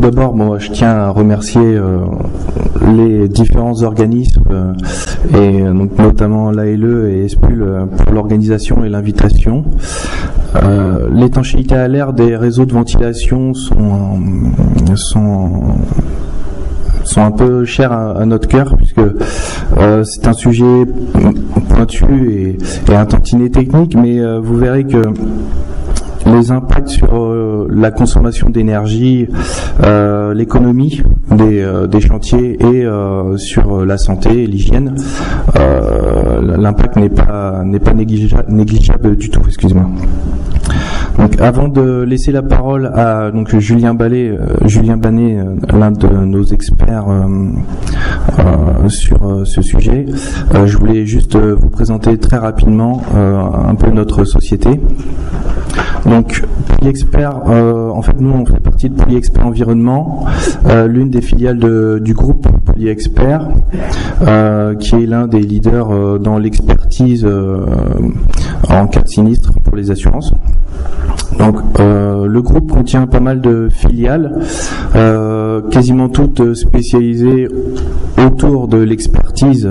d'abord, je tiens à remercier les différents organismes et donc notamment l'ALE et ESPUL pour l'organisation et l'invitation. L'étanchéité à l'air des réseaux de ventilation sont un peu chers à notre cœur, puisque c'est un sujet pointu et un tantinet technique, mais vous verrez que les impacts sur la consommation d'énergie, l'économie des chantiers et sur la santé et l'hygiène, l'impact n'est pas négligeable du tout. Excusez-moi. Donc, avant de laisser la parole à Julien Banet, l'un de nos experts sur ce sujet, je voulais juste vous présenter très rapidement un peu notre société. Donc, Polyexpert, en fait, nous, on fait partie de Polyexpert Environnement, l'une des filiales du groupe Polyexpert, qui est l'un des leaders dans l'expertise en cas de sinistre pour les assurances. Donc, le groupe contient pas mal de filiales, quasiment toutes spécialisées autour de l'expertise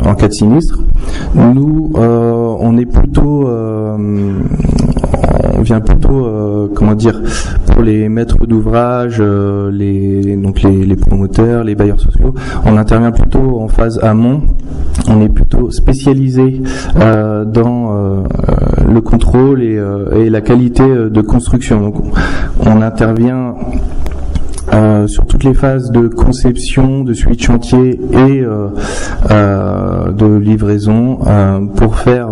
en cas de sinistre. Nous, on est plutôt on vient plutôt, pour les maîtres d'ouvrage, les promoteurs, les bailleurs sociaux. On intervient plutôt en phase amont. On est plutôt spécialisé dans le contrôle et la qualité de construction. Donc, on intervient sur toutes les phases de conception, de suivi de chantier et de livraison pour faire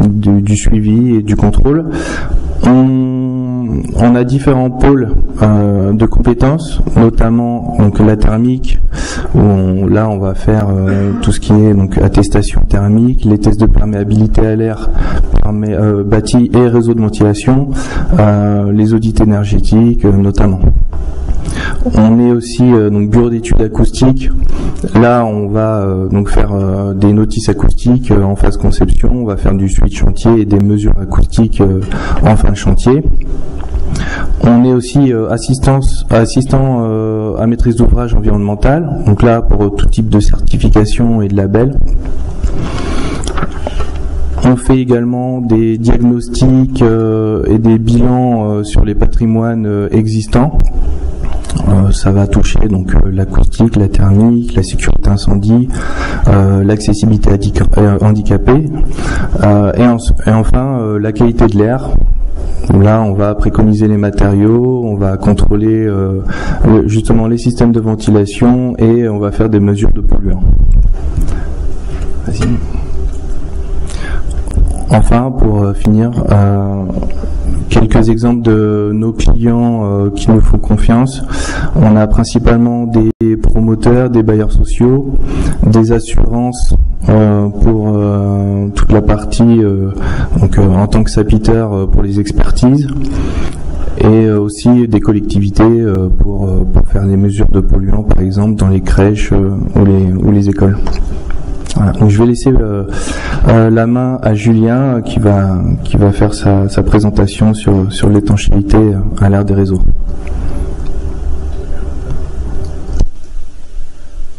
du suivi et du contrôle. On a différents pôles de compétences, notamment la thermique, où là on va faire tout ce qui est attestation thermique, les tests de perméabilité à l'air, bâti et réseau de ventilation, les audits énergétiques notamment. On est aussi bureau d'études acoustiques. Là, on va faire des notices acoustiques en phase conception. On va faire du suivi de chantier et des mesures acoustiques en fin de chantier. On est aussi assistant à maîtrise d'ouvrage environnementale. Donc là, pour tout type de certification et de label. On fait également des diagnostics et des bilans sur les patrimoines existants. Ça va toucher l'acoustique, la thermique, la sécurité incendie, l'accessibilité handicapée et enfin la qualité de l'air. Là, on va préconiser les matériaux, on va contrôler justement les systèmes de ventilation et on va faire des mesures de polluants. Vas-y. Enfin, pour finir, quelques exemples de nos clients qui nous font confiance. On a principalement des promoteurs, des bailleurs sociaux, des assurances pour toute la partie en tant que sapiteur pour les expertises, et aussi des collectivités pour faire les mesures de polluants, par exemple dans les crèches ou les écoles. Voilà. Donc je vais laisser la main à Julien qui va faire sa présentation sur l'étanchéité à l'air des réseaux.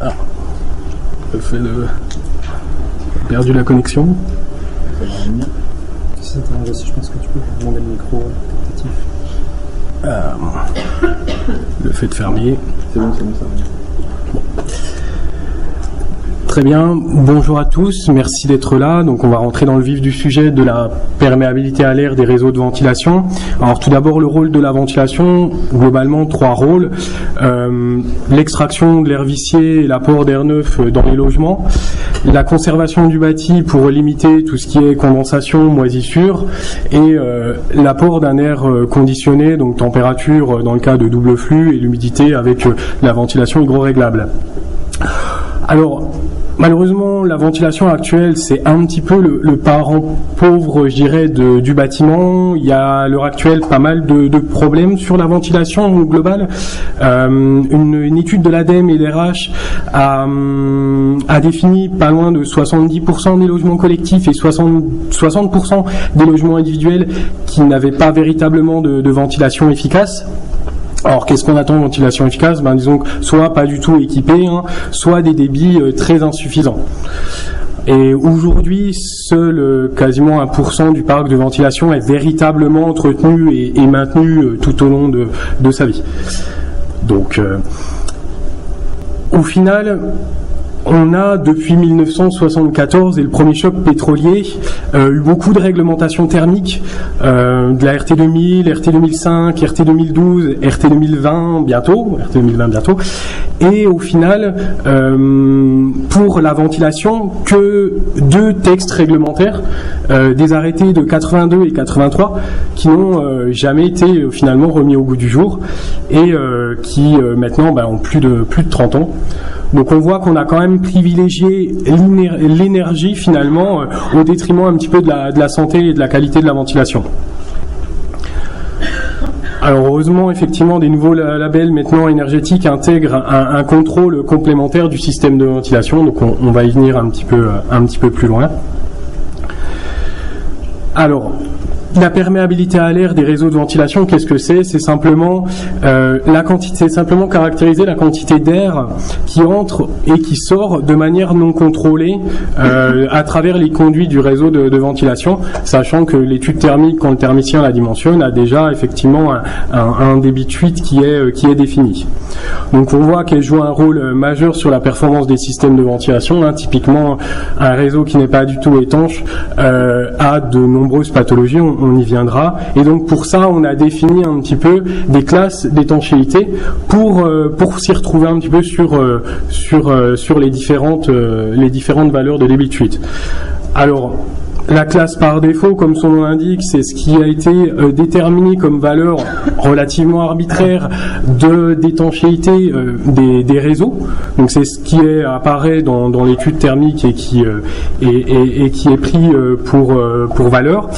Ah, le fait de perdu la connexion. Si ça t'arrange aussi, je pense que tu peux demander le micro portatif. Le fait de fermer. C'est bon, ça. Bon. Très bien, bonjour à tous, merci d'être là. Donc on va rentrer dans le vif du sujet de la perméabilité à l'air des réseaux de ventilation. Alors tout d'abord le rôle de la ventilation, globalement 3 rôles. L'extraction de l'air vicié et l'apport d'air neuf dans les logements. La conservation du bâti pour limiter tout ce qui est condensation, moisissure. Et l'apport d'un air conditionné, donc température dans le cas de double flux et l'humidité avec la ventilation hygroréglable. Alors, malheureusement, la ventilation actuelle, c'est un petit peu le parent pauvre, je dirais, du bâtiment. Il y a à l'heure actuelle pas mal de problèmes sur la ventilation globale. Une étude de l'ADEME et l'RH a défini pas loin de 70% des logements collectifs et 60% des logements individuels qui n'avaient pas véritablement de ventilation efficace. Alors qu'est-ce qu'on attend de ventilation efficace? Disons que soit pas du tout équipé, soit des débits très insuffisants. Et aujourd'hui, seul quasiment 1% du parc de ventilation est véritablement entretenu et maintenu tout au long de sa vie. Donc, au final, on a depuis 1974 et le premier choc pétrolier eu beaucoup de réglementations thermiques, de la RT 2000, RT 2005, RT 2012, RT 2020 bientôt, et au final pour la ventilation que 2 textes réglementaires, des arrêtés de 82 et 83 qui n'ont jamais été finalement remis au goût du jour et qui maintenant ont plus de 30 ans. Donc on voit qu'on a quand même privilégié l'énergie finalement au détriment un petit peu de la santé et de la qualité de la ventilation. Alors heureusement, effectivement, des nouveaux labels maintenant énergétiques intègrent un contrôle complémentaire du système de ventilation, donc on va y venir un petit peu plus loin. Alors, la perméabilité à l'air des réseaux de ventilation, qu'est-ce que c'est? C'est simplement caractériser la quantité d'air qui entre et qui sort de manière non contrôlée à travers les conduits du réseau de ventilation, sachant que l'étude thermique, quand le thermicien la dimensionne, a déjà effectivement un débit de fuite qui est défini. Donc on voit qu'elle joue un rôle majeur sur la performance des systèmes de ventilation. Typiquement, un réseau qui n'est pas du tout étanche a de nombreuses pathologies. On y viendra. Et donc pour ça, on a défini un petit peu des classes d'étanchéité pour s'y retrouver un petit peu sur les différentes valeurs de débit de fuite. Alors, la classe par défaut, comme son nom l'indique, c'est ce qui a été déterminé comme valeur relativement arbitraire d'étanchéité des réseaux. Donc c'est ce qui apparaît dans l'étude thermique et qui est pris pour valeur.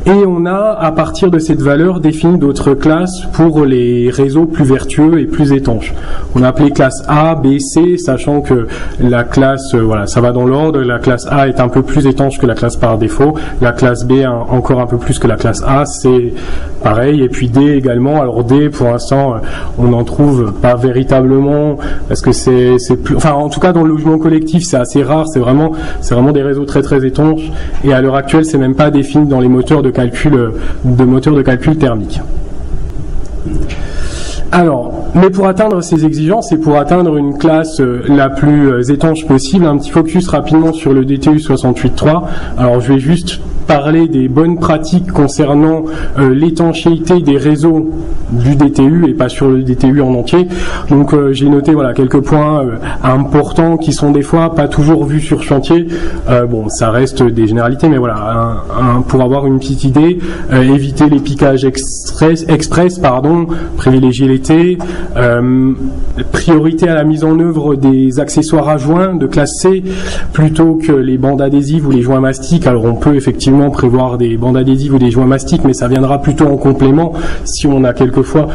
Et on a, à partir de cette valeur, défini d'autres classes pour les réseaux plus vertueux et plus étanches. On a appelé classe A, B, C, sachant que la classe, ça va dans l'ordre. La classe A est un peu plus étanche que la classe par défaut. La classe B encore un peu plus que la classe A, c'est pareil. Et puis D également. Alors D, pour l'instant, on n'en trouve pas véritablement parce que c'est plus, en tout cas dans le logement collectif, c'est assez rare. C'est vraiment des réseaux très très étanches. Et à l'heure actuelle, c'est même pas défini dans les moteurs de calcul thermique. Alors, mais pour atteindre ces exigences et pour atteindre une classe la plus étanche possible, un petit focus rapidement sur le DTU 68.3. Alors, je vais juste parler des bonnes pratiques concernant l'étanchéité des réseaux du DTU et pas sur le DTU en entier. Donc, j'ai noté quelques points importants qui sont des fois pas toujours vus sur chantier. Ça reste des généralités, mais pour avoir une petite idée, éviter les piquages express, privilégier l'été, priorité à la mise en œuvre des accessoires à joints de classe C plutôt que les bandes adhésives ou les joints mastiques. Alors on peut effectivement prévoir des bandes adhésives ou des joints mastiques, mais ça viendra plutôt en complément si on a quelquefois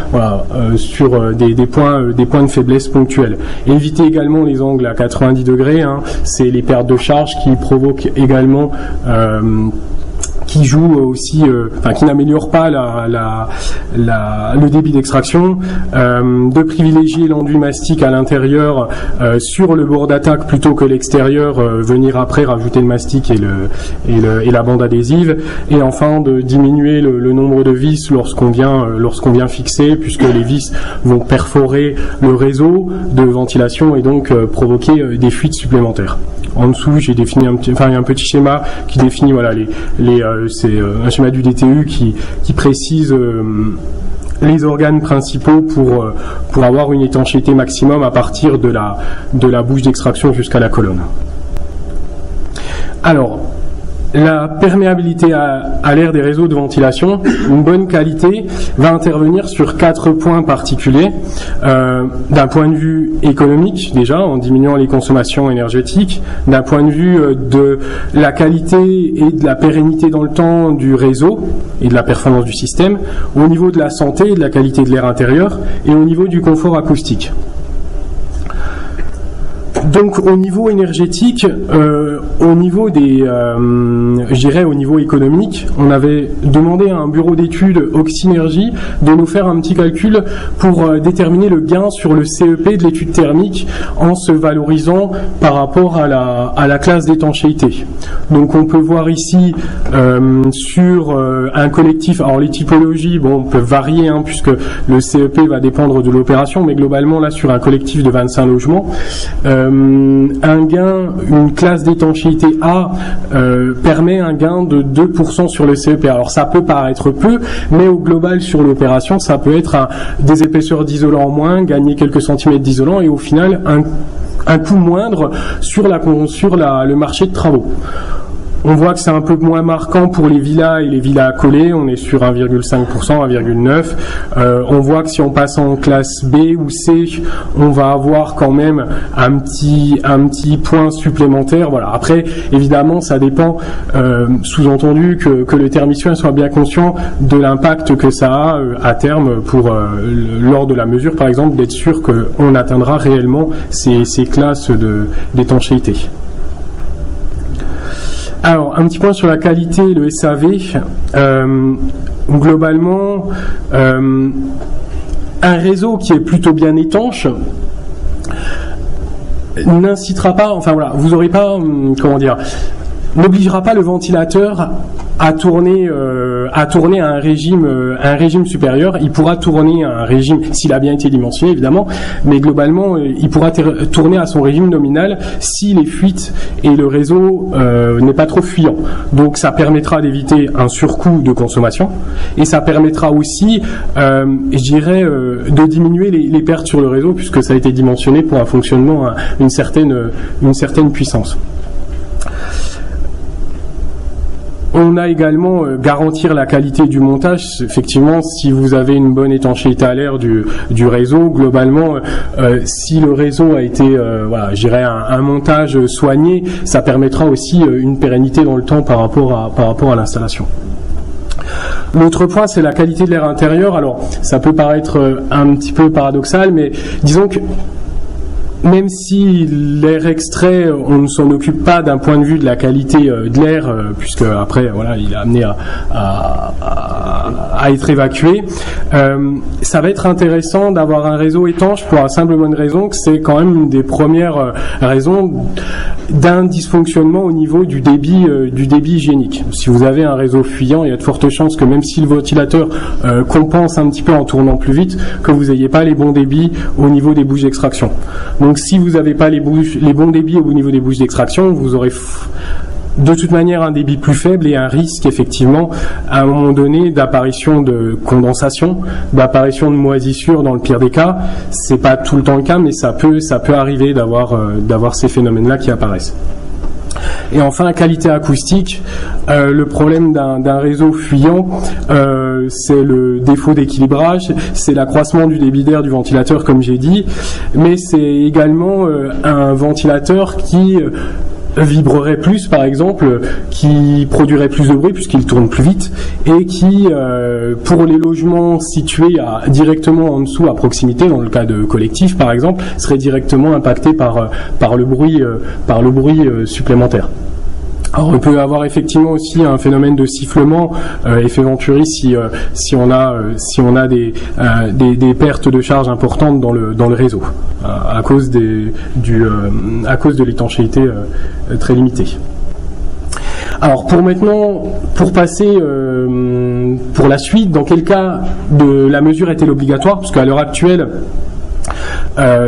sur des points de faiblesse ponctuels. Éviter également les angles à 90 degrés, c'est les pertes de charge qui provoquent également qui joue aussi, qui n'améliore pas le débit d'extraction, de privilégier l'enduit mastic à l'intérieur sur le bord d'attaque plutôt que l'extérieur, venir après rajouter le mastic et la bande adhésive, et enfin de diminuer le nombre de vis lorsqu'on vient fixer, puisque les vis vont perforer le réseau de ventilation et donc provoquer des fuites supplémentaires. En dessous, j'ai défini un petit schéma qui définit c'est un schéma du DTU qui précise les organes principaux pour avoir une étanchéité maximum à partir de la bouche d'extraction jusqu'à la colonne. Alors, la perméabilité à l'air des réseaux de ventilation, une bonne qualité, va intervenir sur 4 points particuliers. D'un point de vue économique, déjà, en diminuant les consommations énergétiques, d'un point de vue de la qualité et de la pérennité dans le temps du réseau et de la performance du système, au niveau de la santé et de la qualité de l'air intérieur, et au niveau du confort acoustique. Donc au niveau énergétique, au niveau je dirais au niveau économique, on avait demandé à un bureau d'études Oxynergie de nous faire un petit calcul pour déterminer le gain sur le CEP de l'étude thermique en se valorisant par rapport à la classe d'étanchéité. Donc on peut voir ici sur un collectif, alors les typologies peuvent varier puisque le CEP va dépendre de l'opération, mais globalement là sur un collectif de 25 logements, un gain, une classe d'étanchéité A permet un gain de 2% sur le CEP. Alors ça peut paraître peu, mais au global sur l'opération, ça peut être des épaisseurs d'isolant en moins, gagner quelques centimètres d'isolant et au final un coût moindre sur le marché de travaux. On voit que c'est un peu moins marquant pour les villas et les villas accolées, on est sur 1,5%, 1,9%. On voit que si on passe en classe B ou C, on va avoir quand même un petit point supplémentaire. Voilà. Après, évidemment, ça dépend, sous-entendu que le thermicien soit bien conscient de l'impact que ça a à terme pour lors de la mesure, par exemple, d'être sûr qu'on atteindra réellement ces classes d'étanchéité. Alors, un petit point sur la qualité, le SAV. Globalement, un réseau qui est plutôt bien étanche n'incitera pas, vous n'aurez pas, n'obligera pas le ventilateur à tourner à un régime supérieur. Il pourra tourner à un régime s'il a bien été dimensionné évidemment, mais globalement il pourra tourner à son régime nominal si les fuites et le réseau n'est pas trop fuyant. Donc ça permettra d'éviter un surcoût de consommation et ça permettra aussi de diminuer les pertes sur le réseau puisque ça a été dimensionné pour un fonctionnement à une certaine puissance. On a également garantir la qualité du montage. Effectivement, si vous avez une bonne étanchéité à l'air du réseau, globalement, si le réseau a été, un montage soigné, ça permettra aussi une pérennité dans le temps par rapport à l'installation. L'autre point, c'est la qualité de l'air intérieur. Alors, ça peut paraître un petit peu paradoxal, mais disons que même si l'air extrait, on ne s'en occupe pas d'un point de vue de la qualité de l'air, puisque après, il est amené à être évacué. Ça va être intéressant d'avoir un réseau étanche pour la simple bonne raison que c'est quand même une des premières raisons d'un dysfonctionnement au niveau du débit hygiénique. Si vous avez un réseau fuyant, il y a de fortes chances que même si le ventilateur compense un petit peu en tournant plus vite, que vous n'ayez pas les bons débits au niveau des bouches d'extraction. Donc si vous n'avez pas les bons débits au niveau des bouches d'extraction, vous aurez de toute manière un débit plus faible et un risque effectivement à un moment donné d'apparition de condensation, d'apparition de moisissure dans le pire des cas. C'est pas tout le temps le cas, mais ça peut arriver d'avoir ces phénomènes-là qui apparaissent. Et enfin, la qualité acoustique. Le problème d'un réseau fuyant, c'est le défaut d'équilibrage, c'est l'accroissement du débit d'air du ventilateur, comme j'ai dit, mais c'est également un ventilateur qui vibrerait plus, par exemple, qui produirait plus de bruit puisqu'il tourne plus vite et qui, pour les logements situés directement en dessous, à proximité, dans le cas de collectif par exemple, serait directement impacté par le bruit supplémentaire. Alors on peut avoir effectivement aussi un phénomène de sifflement, effet Venturi, si on a des pertes de charge importantes dans le réseau à cause de l'étanchéité très limitée. Alors pour passer pour la suite, dans quel cas la mesure est-elle obligatoire, parce qu'à l'heure actuelle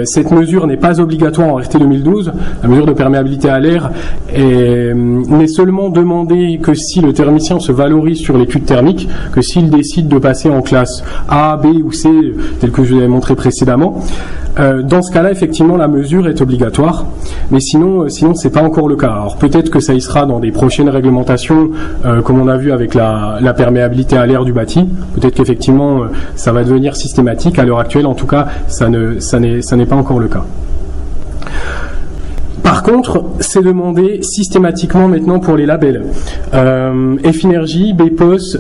cette mesure n'est pas obligatoire en RT 2012. La mesure de perméabilité à l'air n'est seulement demandée que si le thermicien se valorise sur l'étude thermique, que s'il décide de passer en classe A, B ou C, tel que je l'avais montré précédemment. Dans ce cas-là, effectivement, la mesure est obligatoire, mais sinon c'est pas encore le cas. Alors peut-être que ça y sera dans des prochaines réglementations, comme on a vu avec la perméabilité à l'air du bâti. Peut-être qu'effectivement ça va devenir systématique. À l'heure actuelle, en tout cas, ça n'est pas encore le cas. Par contre, c'est demandé systématiquement maintenant pour les labels. F-Energy, BPOS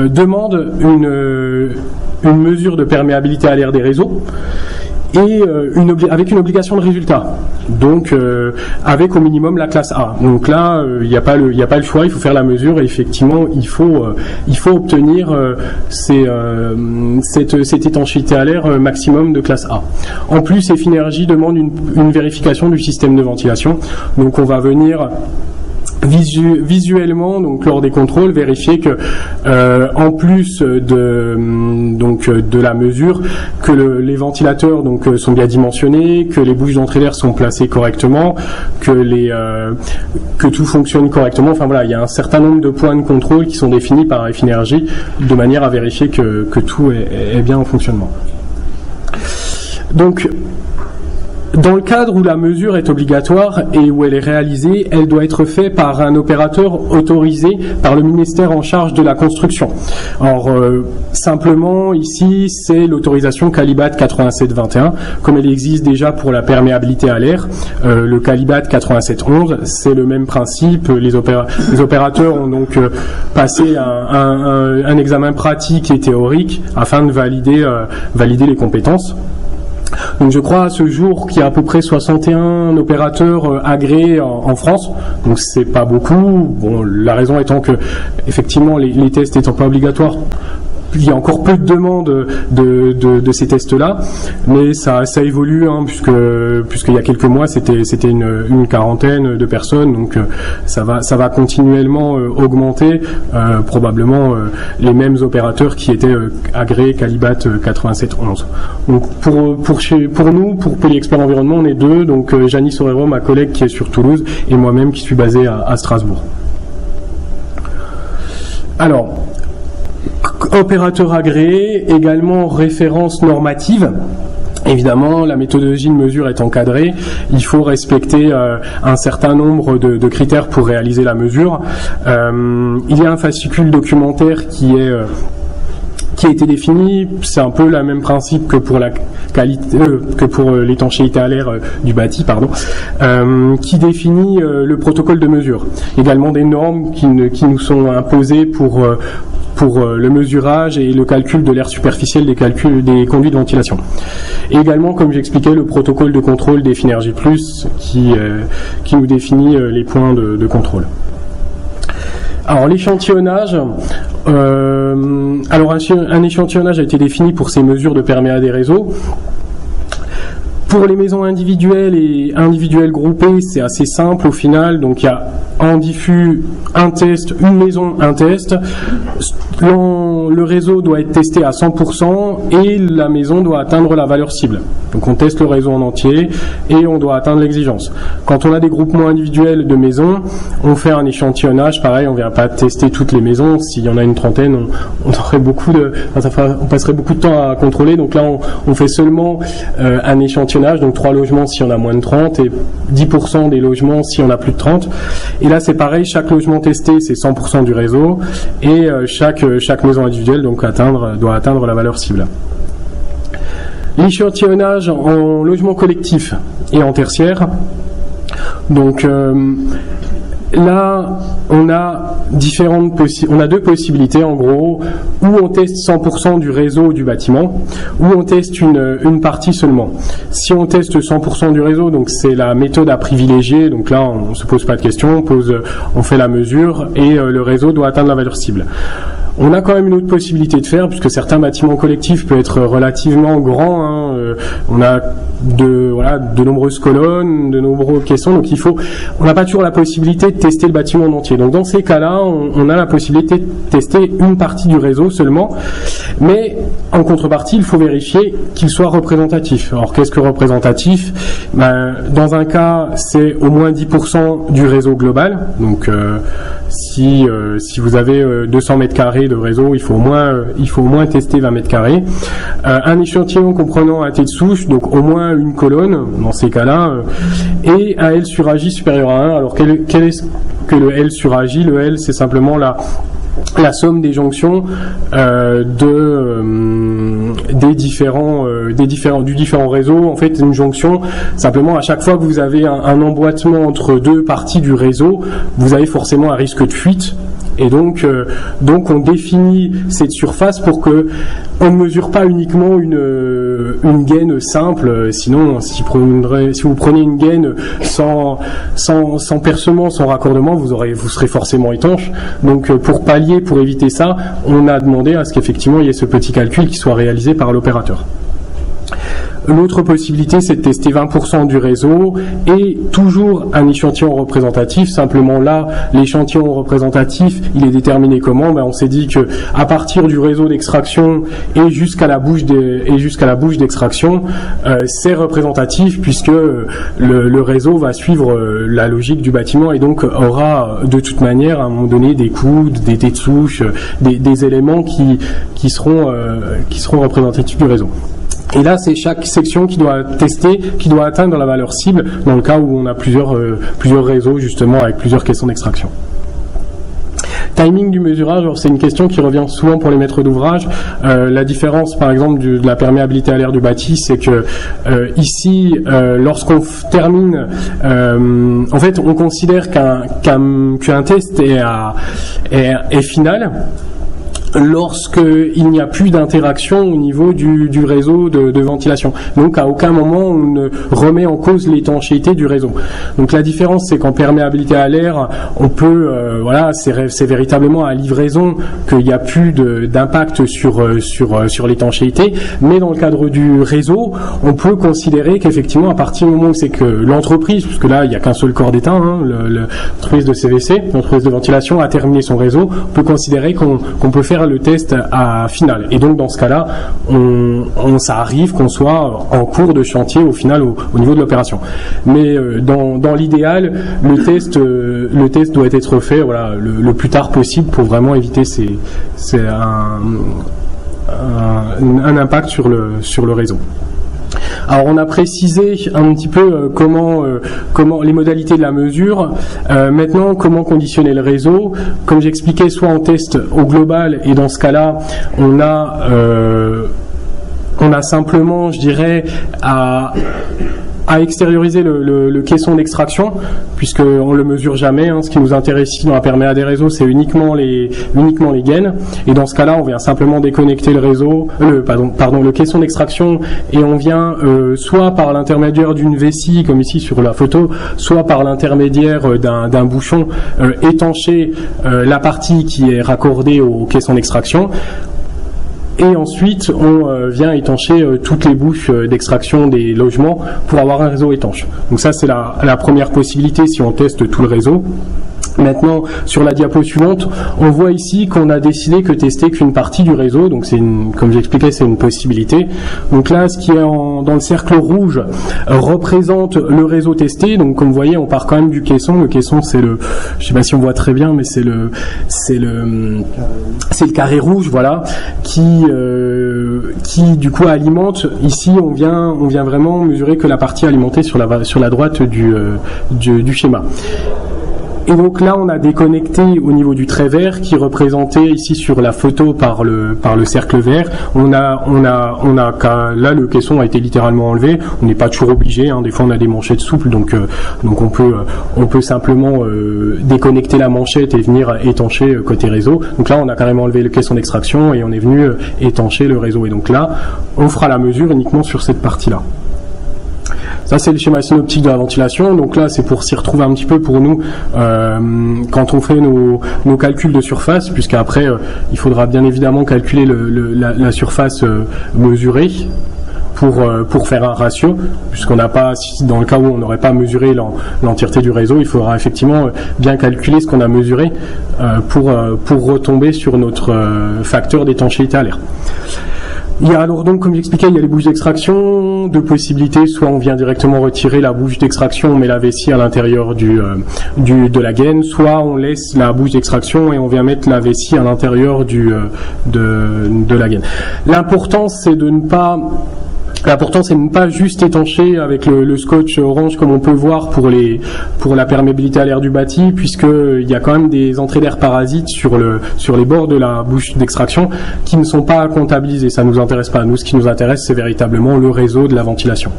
demande une mesure de perméabilité à l'air des réseaux. et avec une obligation de résultat. Donc avec au minimum la classe A. Donc là, il n'y a pas le choix, il faut faire la mesure et effectivement il faut obtenir cette étanchéité à l'air maximum de classe A. En plus, Efinergy demande une vérification du système de ventilation. Donc on va venir visuellement, donc lors des contrôles, vérifier que en plus de la mesure, que les ventilateurs sont bien dimensionnés, que les bouches d'entrée d'air sont placées correctement, que tout fonctionne correctement. Enfin voilà, il y a un certain nombre de points de contrôle qui sont définis par Efinergy de manière à vérifier que tout est bien en fonctionnement. Donc dans le cadre où la mesure est obligatoire et où elle est réalisée, elle doit être faite par un opérateur autorisé par le ministère en charge de la construction. Alors, simplement, ici, c'est l'autorisation Calibat 8721, comme elle existe déjà pour la perméabilité à l'air. Le Calibat 8711, c'est le même principe. Les opérateurs ont donc passé un examen pratique et théorique afin de valider les compétences. Donc je crois à ce jour qu'il y a à peu près 61 opérateurs agréés en France, donc c'est pas beaucoup. Bon, la raison étant que effectivement les tests étant pas obligatoires, il y a encore peu de demandes de ces tests-là, mais ça évolue, puisqu'il y a quelques mois c'était une quarantaine de personnes, donc ça va continuellement augmenter, probablement les mêmes opérateurs qui étaient agréés Calibat 8711. Donc pour nous, pour Polyexpert Environnement, on est deux, donc Janice Orero, ma collègue qui est sur Toulouse, et moi-même qui suis basé à Strasbourg. Alors, opérateur agréé, également référence normative. Évidemment, la méthodologie de mesure est encadrée. Il faut respecter un certain nombre de critères pour réaliser la mesure. Il y a un fascicule documentaire qui a été défini. C'est un peu le même principe que pour la qualité, que pour l'étanchéité à l'air du bâti, qui définit le protocole de mesure. Également des normes qui nous sont imposées pour le mesurage et le calcul de l'air superficiel des conduits de ventilation. Et également, comme j'expliquais, le protocole de contrôle d'Efinergy Plus qui nous définit les points de contrôle. Alors l'échantillonnage, un échantillonnage a été défini pour ces mesures de perméa des réseaux. Pour les maisons individuelles et individuelles groupées, c'est assez simple au final. Donc il y a en diffus un test, une maison, un test. Le réseau doit être testé à 100% et la maison doit atteindre la valeur cible. Donc on teste le réseau en entier et on doit atteindre l'exigence. Quand on a des groupements individuels de maisons, on fait un échantillonnage. Pareil, on ne vient pas tester toutes les maisons. S'il y en a une trentaine, on passerait beaucoup de temps à contrôler. Donc là, on fait seulement un échantillonnage. Donc 3 logements si on a moins de 30 et 10% des logements si on a plus de 30. Et là, c'est pareil. Chaque logement testé, c'est 100% du réseau et chaque maison individuelle doit atteindre la valeur cible. L'échantillonnage en logement collectif et en tertiaire. Donc là, on a deux possibilités en gros, où on teste 100% du réseau du bâtiment, ou on teste une partie seulement. Si on teste 100% du réseau, donc c'est la méthode à privilégier, donc là on se pose pas de questions, on fait la mesure et le réseau doit atteindre la valeur cible. On a quand même une autre possibilité de faire, puisque certains bâtiments collectifs peuvent être relativement grands. On a de nombreuses colonnes, de nombreux caissons, donc on n'a pas toujours la possibilité de tester le bâtiment en entier. Donc dans ces cas-là, on a la possibilité de tester une partie du réseau seulement, mais en contrepartie, il faut vérifier qu'il soit représentatif. Alors qu'est-ce que représentatif ? Dans un cas, c'est au moins 10% du réseau global. Donc si vous avez 200 mètres carrés de réseau, il faut au moins tester 20 mètres carrés. Un échantillon comprenant un T de souche, donc au moins une colonne, dans ces cas-là, et un L sur AJ supérieur à 1. Alors quel est que le L sur AJ ? Le L, c'est simplement la somme des jonctions du différent réseau. En fait, une jonction, simplement à chaque fois que vous avez un emboîtement entre deux parties du réseau, vous avez forcément un risque de fuite. Et donc on définit cette surface pour que on ne mesure pas uniquement une une gaine simple. Sinon, si vous preniez une gaine sans percement, sans raccordement, vous serez forcément étanche. Donc, pour éviter ça, on a demandé à ce qu'effectivement il y ait ce petit calcul qui soit réalisé par l'opérateur. L'autre possibilité, c'est de tester 20% du réseau et toujours un échantillon représentatif. Simplement là, l'échantillon représentatif, il est déterminé comment? On s'est dit que à partir du réseau d'extraction et jusqu'à la bouche d'extraction, c'est représentatif puisque le réseau va suivre la logique du bâtiment et donc aura de toute manière à un moment donné des coudes, des souches, des éléments qui seront représentatifs du réseau. Et là, c'est chaque section qui doit atteindre la valeur cible dans le cas où on a plusieurs réseaux justement avec plusieurs caissons d'extraction. Timing du mesurage, c'est une question qui revient souvent pour les maîtres d'ouvrage. La différence, par exemple, de la perméabilité à l'air du bâti, c'est que ici, lorsqu'on termine, en fait, on considère qu'un test est final lorsqu'il n'y a plus d'interaction au niveau du réseau de ventilation. Donc à aucun moment on ne remet en cause l'étanchéité du réseau. Donc la différence, c'est qu'en perméabilité à l'air, on peut, c'est véritablement à livraison qu'il n'y a plus d'impact sur l'étanchéité, mais dans le cadre du réseau, on peut considérer qu'effectivement à partir du moment où c'est que l'entreprise, puisque là il n'y a qu'un seul corps d'État, l'entreprise de CVC, l'entreprise de ventilation a terminé son réseau, on peut considérer qu'on peut faire le test à final. Et donc dans ce cas-là, ça arrive qu'on soit en cours de chantier au final au niveau de l'opération. Mais dans l'idéal, le test doit être fait le plus tard possible pour vraiment éviter un impact sur le réseau. Alors on a précisé un petit peu comment les modalités de la mesure. Maintenant, comment conditionner le réseau? Comme j'expliquais, soit on teste au global et dans ce cas-là, on a simplement, je dirais, à extérioriser le caisson d'extraction, puisqu'on le mesure jamais. Ce qui nous intéresse ici dans la perméa des réseaux, c'est uniquement les gaines. Et dans ce cas-là, on vient simplement déconnecter le caisson d'extraction et on vient soit par l'intermédiaire d'une vessie, comme ici sur la photo, soit par l'intermédiaire d'un bouchon étancher la partie qui est raccordée au caisson d'extraction. Et ensuite, on vient étancher toutes les bouches d'extraction des logements pour avoir un réseau étanche. Donc ça, c'est la première possibilité si on teste tout le réseau. Maintenant, sur la diapo suivante, on voit ici qu'on a décidé que tester qu'une partie du réseau. Donc, comme j'expliquais, c'est une possibilité. Donc là, ce qui est dans le cercle rouge représente le réseau testé. Donc, comme vous voyez, on part quand même du caisson. Le caisson, c'est je sais pas si on voit très bien, mais c'est le carré rouge, voilà, qui du coup alimente. Ici, on vient vraiment mesurer que la partie alimentée sur la droite du schéma. Et donc là, on a déconnecté au niveau du trait vert qui est représenté ici sur la photo par le cercle vert. Là, le caisson a été littéralement enlevé. On n'est pas toujours obligé. Des fois, on a des manchettes souples, donc on peut simplement déconnecter la manchette et venir étancher côté réseau. Donc là, on a carrément enlevé le caisson d'extraction et on est venu étancher le réseau. Et donc là, on fera la mesure uniquement sur cette partie-là. Ça, c'est le schéma synoptique de la ventilation. Donc là, c'est pour s'y retrouver un petit peu pour nous quand on fait nos calculs de surface, puisqu'après, il faudra bien évidemment calculer la surface mesurée pour faire un ratio, puisqu'on n'a pas, dans le cas où on n'aurait pas mesuré l'entièreté du réseau, il faudra effectivement bien calculer ce qu'on a mesuré pour retomber sur notre facteur d'étanchéité à l'air. Il y a alors donc, comme j'expliquais, il y a les bouches d'extraction, deux possibilités, soit on vient directement retirer la bouche d'extraction, on met la vessie à l'intérieur de la gaine, soit on laisse la bouche d'extraction et on vient mettre la vessie à l'intérieur de la gaine. L'important, c'est de ne pas juste étancher avec le scotch orange comme on peut voir pour la perméabilité à l'air du bâti, puisqu'il y a quand même des entrées d'air parasites sur les bords de la bouche d'extraction qui ne sont pas comptabilisées. Ça ne nous intéresse pas. Nous, ce qui nous intéresse, c'est véritablement le réseau de la ventilation.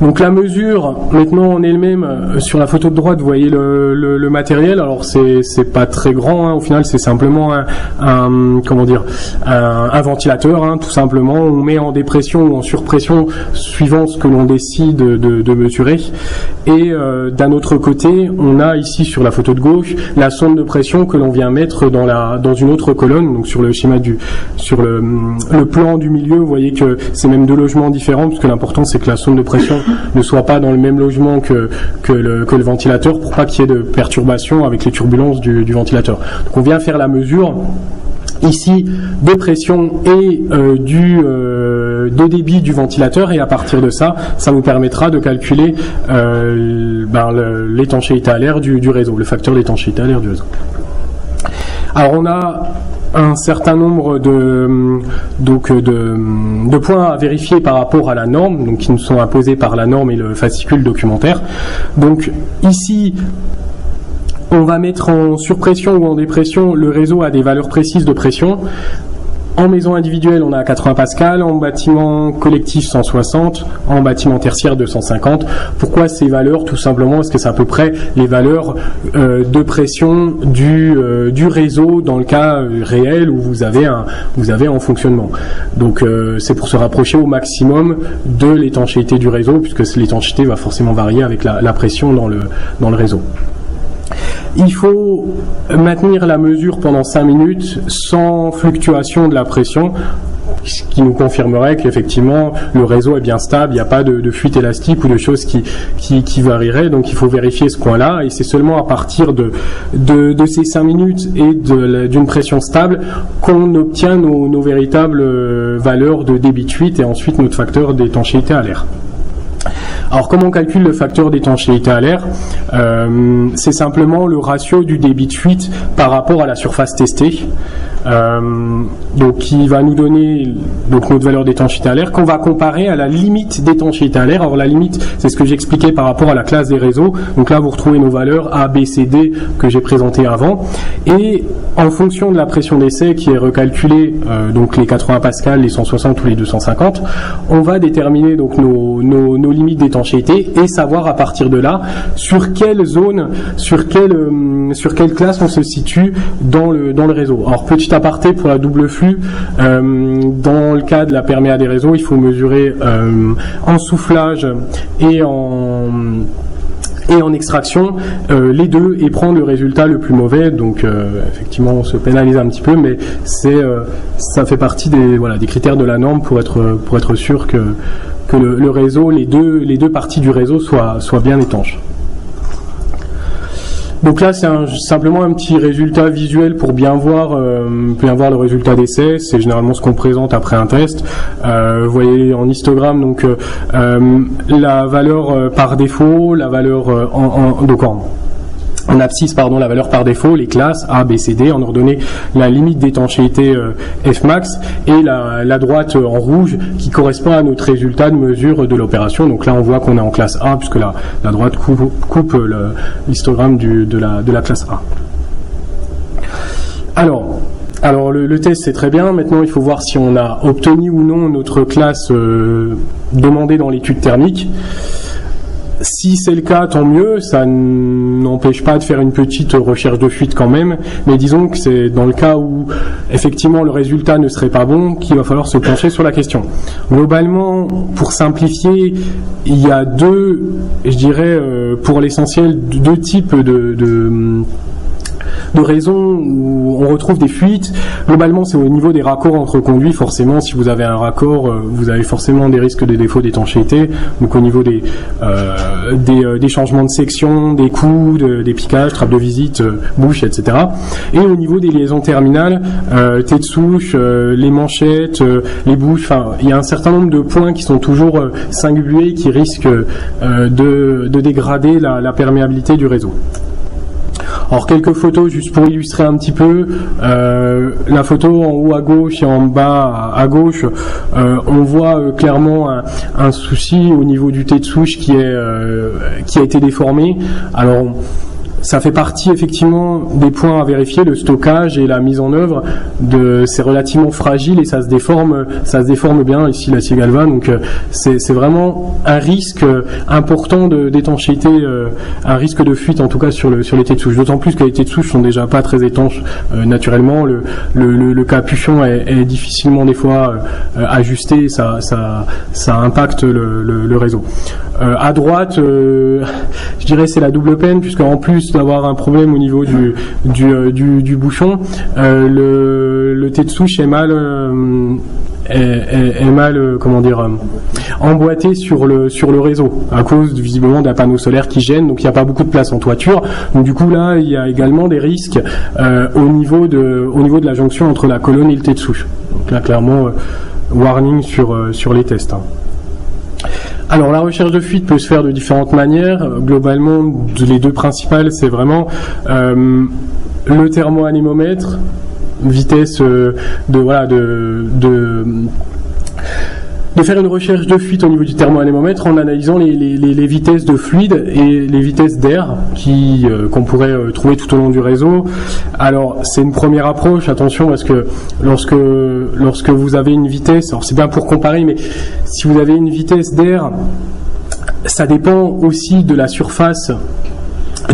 Donc la mesure, maintenant en elle-même, sur la photo de droite, vous voyez le matériel. Alors c'est pas très grand, hein. Au final c'est simplement un ventilateur, hein, tout simplement. On met en dépression ou en surpression suivant ce que l'on décide de mesurer. Et d'un autre côté, on a ici sur la photo de gauche la sonde de pression que l'on vient mettre dans une autre colonne. Donc sur le schéma sur le plan du milieu, vous voyez que c'est même deux logements différents, parce que l'important c'est que la sonde de pression ne soit pas dans le même logement que le ventilateur, pour pas qu'il y ait de perturbations avec les turbulences du ventilateur. Donc on vient faire la mesure ici de pression et de débit du ventilateur, et à partir de ça vous permettra de calculer l'étanchéité à l'air du réseau, le facteur d'étanchéité à l'air du réseau. Alors on a un certain nombre de points à vérifier par rapport à la norme, donc qui nous sont imposés par la norme et le fascicule documentaire. Donc ici, on va mettre en surpression ou en dépression le réseau à des valeurs précises de pression. En maison individuelle, on a 80 pascal, en bâtiment collectif 160, en bâtiment tertiaire 250. Pourquoi ces valeurs? Tout simplement parce que c'est à peu près les valeurs de pression du réseau dans le cas réel où vous avez en fonctionnement. Donc c'est pour se rapprocher au maximum de l'étanchéité du réseau, puisque l'étanchéité va forcément varier avec la pression dans le réseau. Il faut maintenir la mesure pendant 5 minutes sans fluctuation de la pression, ce qui nous confirmerait qu'effectivement le réseau est bien stable, il n'y a pas de fuite élastique ou de choses qui varieraient. Donc il faut vérifier ce point-là, et c'est seulement à partir de ces 5 minutes et d'une pression stable qu'on obtient nos véritables valeurs de débit de fuite et ensuite notre facteur d'étanchéité à l'air. Alors comment on calcule le facteur d'étanchéité à l'air? C'est simplement le ratio du débit de fuite par rapport à la surface testée. Donc qui va nous donner notre valeur d'étanchéité à l'air qu'on va comparer à la limite d'étanchéité à l'air. Alors la limite, c'est ce que j'expliquais par rapport à la classe des réseaux. Donc là vous retrouvez nos valeurs A, B, C, D que j'ai présentées avant, et en fonction de la pression d'essai qui est recalculée, donc les 80 pascal, les 160 ou les 250, on va déterminer donc nos limites d'étanchéité et savoir à partir de là sur quelle zone, sur quelle classe on se situe dans le réseau. Alors petit aparté pour la double flux, dans le cas de la perméa des réseaux, il faut mesurer en soufflage et en extraction les deux et prendre le résultat le plus mauvais. Donc effectivement on se pénalise un petit peu, mais ça fait partie des critères de la norme pour être sûr que le réseau, les deux parties du réseau soient bien étanches. Donc là, c'est simplement un petit résultat visuel pour bien voir le résultat d'essai. C'est généralement ce qu'on présente après un test. Vous voyez en histogramme donc la valeur par défaut, la valeur en abscisse, la valeur par défaut, les classes A, B, C, D, en ordonnée la limite d'étanchéité F max, et la droite en rouge qui correspond à notre résultat de mesure de l'opération. Donc là on voit qu'on est en classe A puisque la droite coupe l'histogramme de la classe A. Alors le test c'est très bien, maintenant il faut voir si on a obtenu ou non notre classe demandée dans l'étude thermique. Si c'est le cas, tant mieux, ça n'empêche pas de faire une petite recherche de fuite quand même, mais disons que c'est dans le cas où effectivement le résultat ne serait pas bon qu'il va falloir se pencher sur la question. Globalement, pour simplifier, il y a pour l'essentiel, deux types de raisons où on retrouve des fuites. Globalement, c'est au niveau des raccords entre conduits. Forcément, si vous avez un raccord, vous avez forcément des risques de défaut d'étanchéité. Donc au niveau des changements de section, des coups, des piquages, trappes de visite, bouches, etc. Et au niveau des liaisons terminales, tête de souche, les manchettes, les bouches, il y a un certain nombre de points qui sont toujours singuliers, qui risquent de dégrader la perméabilité du réseau. Alors quelques photos juste pour illustrer un petit peu. La photo en haut à gauche et en bas à gauche, on voit clairement un souci au niveau du tête de souche qui a été déformé. Alors ça fait partie effectivement des points à vérifier. Le stockage et la mise en œuvre c'est relativement fragile et ça se déforme bien ici l'acier galvan. Donc c'est vraiment un risque important d'étanchéité, un risque de fuite en tout cas sur les têtes de souche. D'autant plus que les têtes de souche sont déjà pas très étanches naturellement. Le capuchon est difficilement des fois ajusté. Ça impacte le réseau. À droite, je dirais c'est la double peine puisque en plus d'avoir un problème au niveau du bouchon, le tête de souche est mal comment dire, emboîté sur le réseau à cause visiblement d'un panneau solaire qui gêne, donc il n'y a pas beaucoup de place en toiture. Donc du coup là il y a également des risques au niveau de la jonction entre la colonne et le tête de souche. Donc là clairement warning sur les tests. Alors la recherche de fuite peut se faire de différentes manières. Globalement, les deux principales, c'est vraiment le thermoanémomètre, vitesse de faire une recherche de fuite au niveau du thermoanémomètre en analysant les vitesses de fluide et les vitesses d'air qu'on pourrait trouver tout au long du réseau. Alors c'est une première approche, attention parce que lorsque vous avez une vitesse, alors c'est bien pour comparer, mais si vous avez une vitesse d'air, ça dépend aussi de la surface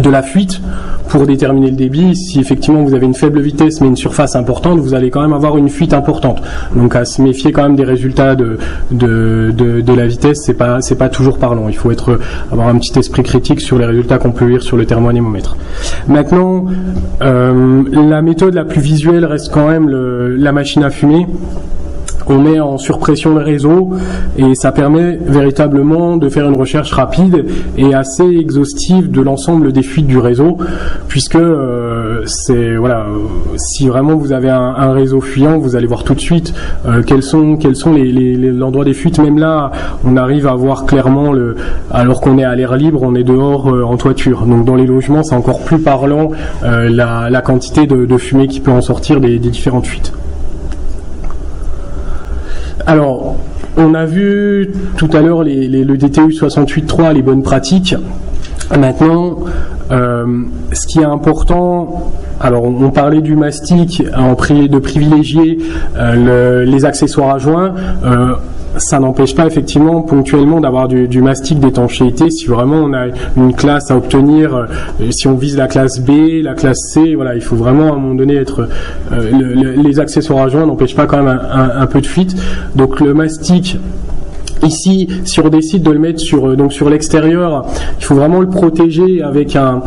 de la fuite pour déterminer le débit. Si effectivement vous avez une faible vitesse mais une surface importante, vous allez quand même avoir une fuite importante. Donc à se méfier quand même des résultats de la vitesse, c'est pas toujours parlant. Il faut avoir un petit esprit critique sur les résultats qu'on peut lire sur le thermoanémomètre. Maintenant, la méthode la plus visuelle reste quand même la machine à fumer. On met en surpression le réseau et ça permet véritablement de faire une recherche rapide et assez exhaustive de l'ensemble des fuites du réseau, puisque si vraiment vous avez un réseau fuyant, vous allez voir tout de suite quels sont l'endroit des fuites. Même là, on arrive à voir clairement alors qu'on est à l'air libre, on est dehors en toiture. Donc dans les logements, c'est encore plus parlant la quantité de fumée qui peut en sortir des différentes fuites. Alors, on a vu tout à l'heure le DTU 68.3, les bonnes pratiques. Maintenant, ce qui est important, alors on parlait du mastic, de privilégier les accessoires à joint. Ça n'empêche pas effectivement ponctuellement d'avoir du mastic d'étanchéité si vraiment on a une classe à obtenir, si on vise la classe B, la classe C, voilà, il faut vraiment à un moment donné être les accessoires à joint n'empêchent pas quand même un peu de fuite. Donc le mastic ici, si on décide de le mettre sur l'extérieur, il faut vraiment le protéger avec un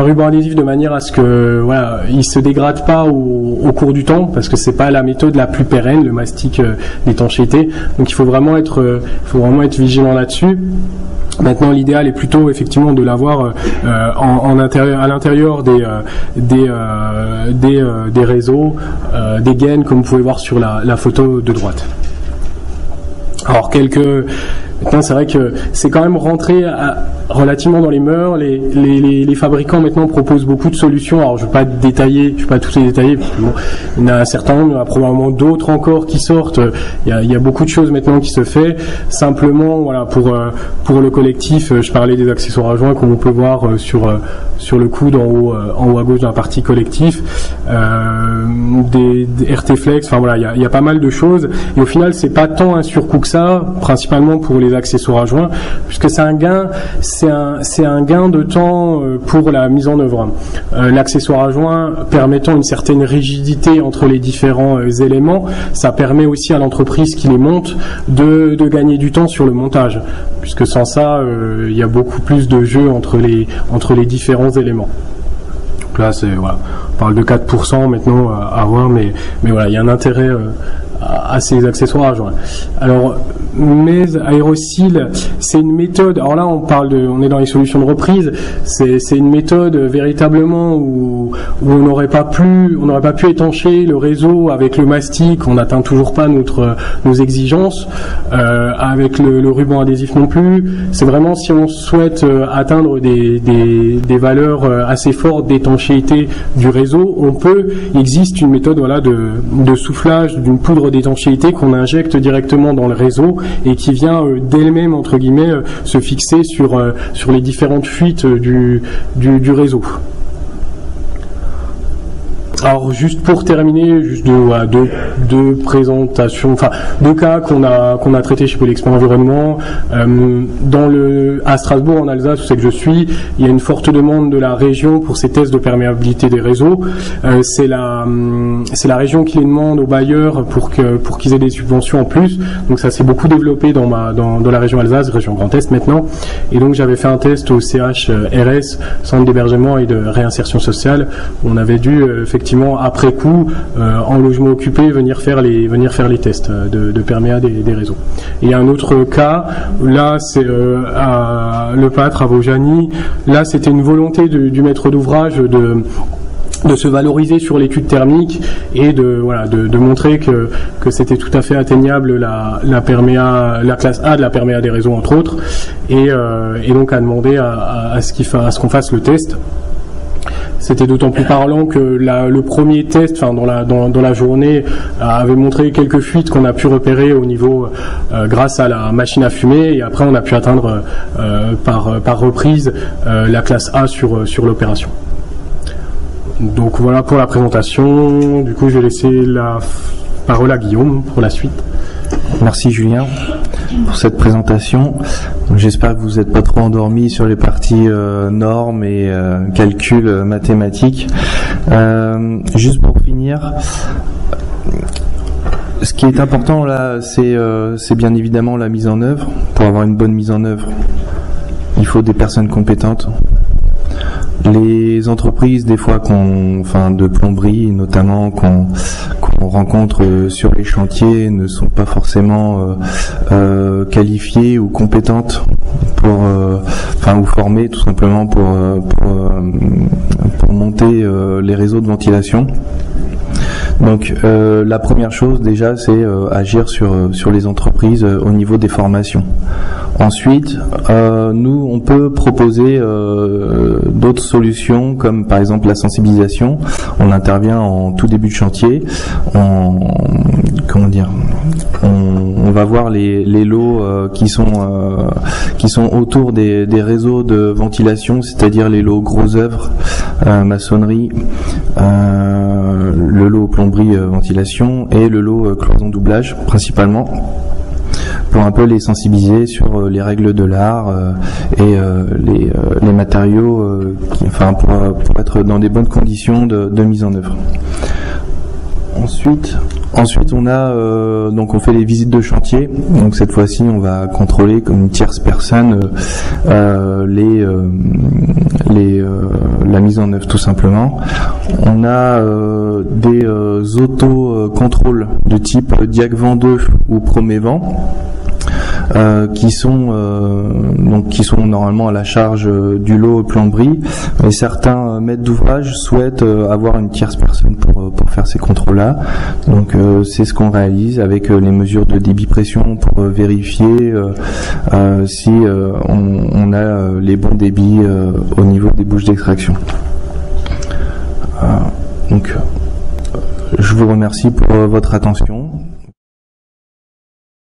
ruban adhésif de manière à ce que il se dégrade pas au cours du temps, parce que c'est pas la méthode la plus pérenne, le mastic d'étanchéité. Donc il faut vraiment être vigilant là-dessus. Maintenant, l'idéal est plutôt effectivement de l'avoir à l'intérieur des réseaux, des gaines, comme vous pouvez voir sur la photo de droite. Alors maintenant c'est vrai que c'est quand même rentré relativement dans les mœurs. Les fabricants maintenant proposent beaucoup de solutions. Alors je ne vais pas tous les détailler, parce que bon, il y en a un certain nombre, il y en a probablement d'autres encore qui sortent. Il y a beaucoup de choses maintenant qui se fait. Simplement, voilà, pour le collectif, je parlais des accessoires à joint comme on peut voir sur le coude en haut à gauche d'un parti collectif, des RT Flex. Enfin voilà, il y a pas mal de choses. Et au final, c'est pas tant un surcoût que ça, principalement pour les accessoires à joint, puisque c'est un gain de temps pour la mise en œuvre. L'accessoire à joint permettant une certaine rigidité entre les différents éléments, ça permet aussi à l'entreprise qui les monte de gagner du temps sur le montage, puisque sans ça, il y a beaucoup plus de jeu entre les différents éléments. Donc là, on parle de 4% maintenant à voir, mais voilà, il y a un intérêt à ces accessoires à joint. Alors, mais Aeroseal, c'est une méthode. Alors là, on est dans les solutions de reprise. C'est une méthode véritablement où on n'aurait pas pu étancher le réseau avec le mastic. On n'atteint toujours pas nos exigences avec le ruban adhésif non plus. C'est vraiment si on souhaite atteindre des valeurs assez fortes d'étanchéité du réseau, il existe une méthode de soufflage d'une poudre fibre d'étanchéité qu'on injecte directement dans le réseau et qui vient d'elle-même, entre guillemets, se fixer sur les différentes fuites du réseau. Alors juste pour terminer, juste deux présentations, enfin deux cas qu'on a traités chez Polexpo Environnement. À Strasbourg, en Alsace, où c'est que je suis, il y a une forte demande de la région pour ces tests de perméabilité des réseaux. C'est la région qui les demande aux bailleurs pour qu'ils aient des subventions en plus. Donc ça s'est beaucoup développé dans la région Alsace, région Grand Est maintenant. Et donc j'avais fait un test au CHRS, Centre d'hébergement et de réinsertion sociale. On avait dû effectivement après coup, en logement occupé, venir faire les tests de perméa des réseaux. Et il y a un autre cas, là c'est à Le Pâtre, à Vaujany. Là c'était une volonté du maître d'ouvrage de se valoriser sur l'étude thermique et de montrer que c'était tout à fait atteignable la classe A de la perméa des réseaux entre autres, et donc à demander à ce qu'on fasse le test. C'était d'autant plus parlant que le premier test, enfin dans la journée, avait montré quelques fuites qu'on a pu repérer au niveau grâce à la machine à fumer, et après on a pu atteindre par reprise la classe A sur l'opération. Donc voilà pour la présentation. Du coup, je vais laisser la parole à Guillaume pour la suite. Merci Julien pour cette présentation. J'espère que vous n'êtes pas trop endormis sur les parties normes et calculs mathématiques. Juste pour finir, ce qui est important là, c'est bien évidemment la mise en œuvre. Pour avoir une bonne mise en œuvre, il faut des personnes compétentes. Les entreprises, des fois, de plomberie, notamment, qu'on rencontre sur les chantiers, ne sont pas forcément qualifiées ou compétentes ou formées tout simplement pour monter les réseaux de ventilation. Donc la première chose déjà, c'est agir sur les entreprises au niveau des formations. Ensuite, nous, on peut proposer d'autres solutions, comme par exemple la sensibilisation. On intervient en tout début de chantier. On va voir les lots qui sont autour des réseaux de ventilation, c'est-à-dire les lots gros œuvres, maçonnerie, le lot plomberie ventilation et le lot cloison doublage principalement, pour un peu les sensibiliser sur les règles de l'art et les matériaux pour être dans des bonnes conditions de mise en œuvre. Ensuite on a donc on fait les visites de chantier. Donc cette fois-ci on va contrôler comme une tierce personne la mise en œuvre tout simplement. On a des auto-contrôles de type Diagvent 2 ou Promévent, qui sont normalement à la charge du lot plomberie, et certains maîtres d'ouvrage souhaitent avoir une tierce personne pour faire ces contrôles-là. Donc c'est ce qu'on réalise avec les mesures de débit pression pour vérifier si on a les bons débits au niveau des bouches d'extraction. Donc je vous remercie pour votre attention.